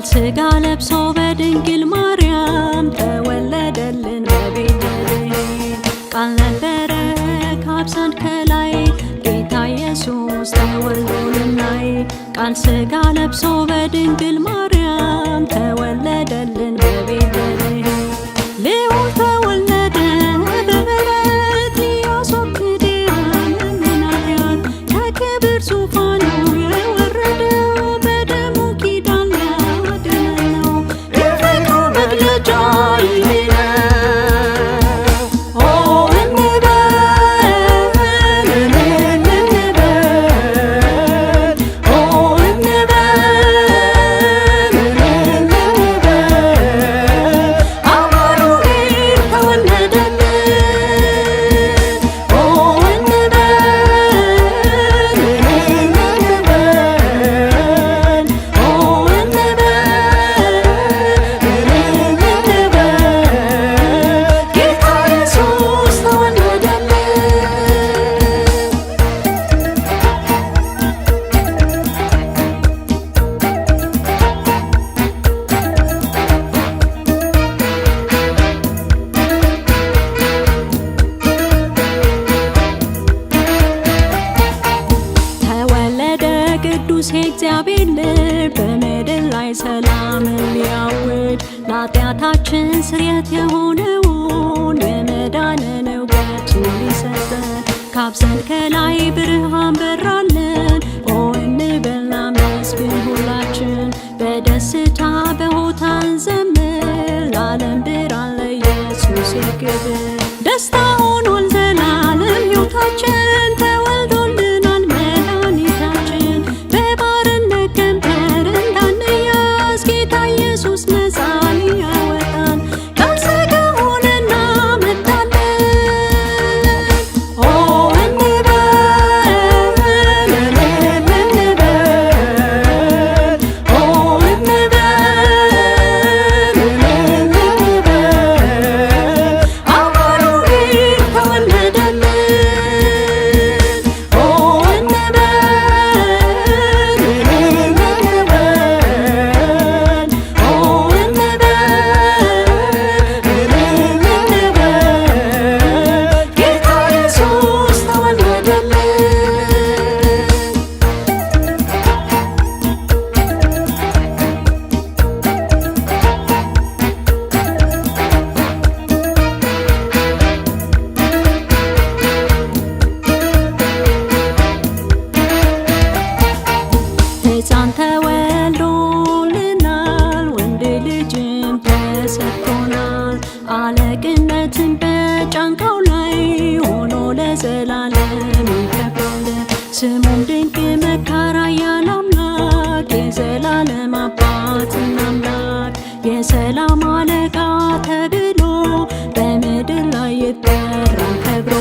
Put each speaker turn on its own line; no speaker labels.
ሥጋ ለብሶ በድንግል ማርያም ተወለደልን በቤተልሔም። ቃል ነበረ ከአብ ዘንድ ከላይ ጌታ ኢየሱስ ተወልዶልናይ። ቃል ሥጋ ለብሶ በድንግል ማርያም ተወለደልን በቤተልሔም። ልዑል ተወለደ በበረት ሊያስወግድ የዓለምን ኃጢአት ከክብር ዙፋኑ የወረደው በደሙ ኪዳን ሊያድነን ነው። የፍቅሩ መግለጫ ይሄ ነው። ኦ እንበል እልል እንበል፣ ኦ እንበል እልል እንበል፣ አማኑኤል ተወለደልን። ኦ እንበል እልል እንበል፣ ኦ እንበል እልል እንበል፣ ጌታ ኢየሱስ ተወለደልን። ተወለደ ቅዱስ የእግዚአብሔር ልጅ በምድር ላይ ሰላምን ሊያውጅ ለኃጢአታችን ስርየት የሆነውን የመዳንን እውቀት ሊሰጠን ከአብ ዘንድ ከላይ ብርሃን በራልን። ኦ እንበል እናመስግን ሁላችን በደስታ በሆታ እንዘምር ለዓለም ብርሃን ለኢየሱስ ይክብር። ደስታ ሆኖን ዘላለም ሕይወታችን ተወልዶልናል መድኃኒታችን። በባርነት ቀንበር እንዳንያዝ ጌታ ኢየሱስ ነፃ ሊያወጣን ቃል ሥጋ ሆነና መጣልን። ኦ እንበል እልል እንበል፣ ኦ እንበል እልል እንበል፣ አማኑኤል ተወለደልን። ኦ እንበል እልል እንበል፣ ኦ እንበል እልል እንበል፣ ጌታ ኢየሱስ ተወለደልን። ሕፃን ተወልዶልናል ወንድ ልጅም ተሰጥቶናል። አለቅነትን በጫንቃው ላይ ሆኖ ለዘላለም ይከብራል። ስሙም ድንቅ መካር ኃያል አምላክ የዘላለም አባትና አምላክ የሰላም አለቃ ተብሎ በምድር ላይ ይጠራል ከብሮ።